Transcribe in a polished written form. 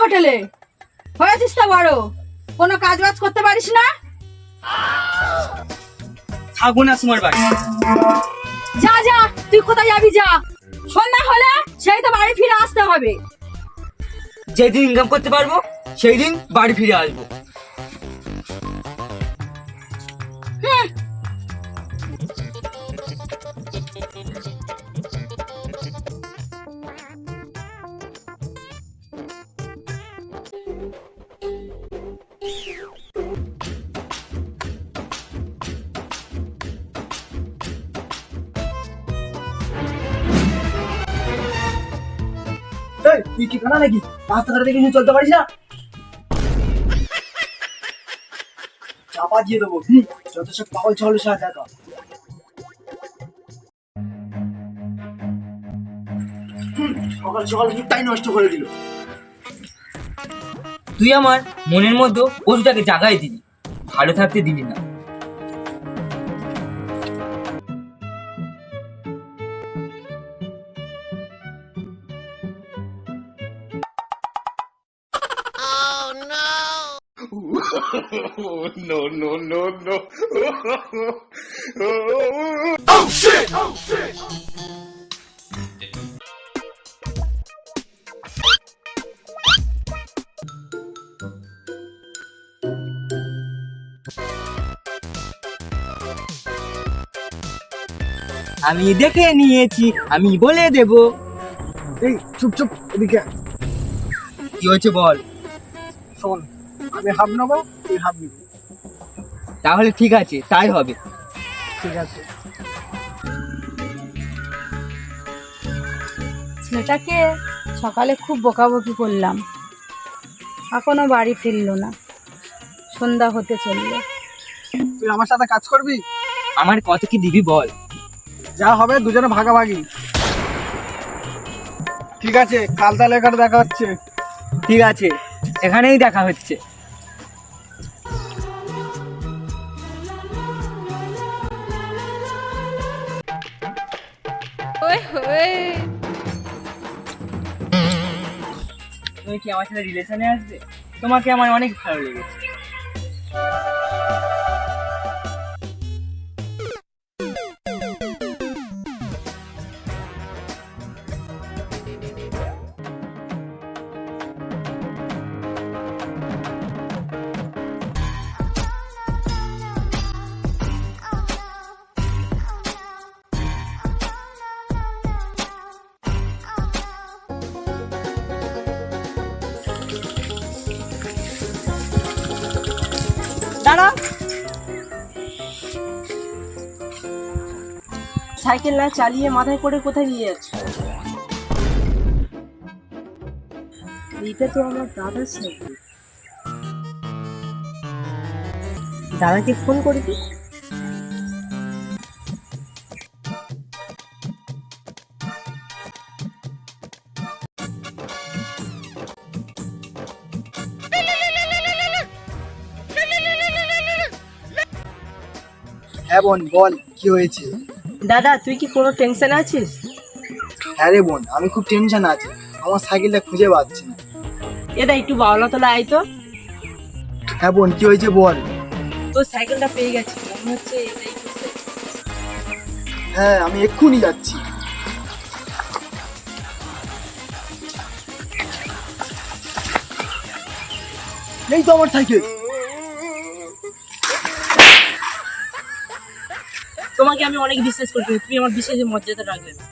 হোটেলে? হয়েছিস তো বড়, কোনো কাজ বাজ করতে পারিস না? থাকবো না তোমার বাড়ি। যা যা, তুই কোথায় যাবি? যা, সন্ধ্যা হলে সেই তো বাড়ি ফিরে আসতে হবে। যেদিন ইনকাম করতে পারবো সেই দিন বাড়ি ফিরে আসবো। হ্যাঁ, তুই কি খানা নাকি? রাস্তাঘাটে দেখে চলতে পারিস না? চাপা দিয়ে দেবো। যত সব পাগল চলো সাথে দেখা। সকাল সকাল মুখটাই নষ্ট করে দিল। তুই আমার মনের মধ্যে পশুটাকে জাগাই দিলি, ভালো থাকতে দিলি না। No, no, no, no. আমি দেখে নিয়েছি, আমি বলে দেব। এই চুপ চুপ, এদিকে আয়। কি হয়েছে বল। শোন, আমি হাফ নেবো, তুই হাফ নিবি। তাহলে ঠিক আছে, তাই হবে। ঠিক আছে। ছেলেটাকে সকালে খুব বকাবকি করলাম, এখনো বাড়ি ফিরলো না। সন্ধ্যা হতে চললো। তুই আমার সাথে কাজ করবি? আমার কত কি দিবি বল। যা হবে দুজনে ভাগাভাগি। ঠিক আছে, কাল তাহলে এখানে দেখা হচ্ছে। ঠিক আছে, এখানেই দেখা হচ্ছে। তুমি কি আমার সাথে রিলেশনে আসবে? তোমাকে আমার অনেক ভালো লেগেছে। দাঁড়া, সাইকেল না চালিয়ে মাথায় করে কোথায় নিয়ে যাচ্ছ? এইটা তো আমার দাদার সাইকেল। দাদাকে ফোন করে দি। হ্যাঁ বোন, বল কি হয়েছে? দাদা, তুই কি কোনো টেনশন আছিস? হ্যাঁ রে বোন, আমি খুব টেনশন আছি। আমার সাইকেলটা খুঁজে পাচ্ছি না। এদা একটু বাওলা তোলা আয় তো। হ্যাঁ বোন, কি হয়েছে বল। তোর সাইকেলটা পেয়ে গেছি, মনে হচ্ছে এটাই তোর সাইকেল। হ্যাঁ, আমি এক্ষুনি যাচ্ছি। এই তো আমার সাইকেল। তোমাকে আমি অনেক বিশ্বাস করি, তুমি আমার বিশ্বাসের মর্যাদা রাখবে না।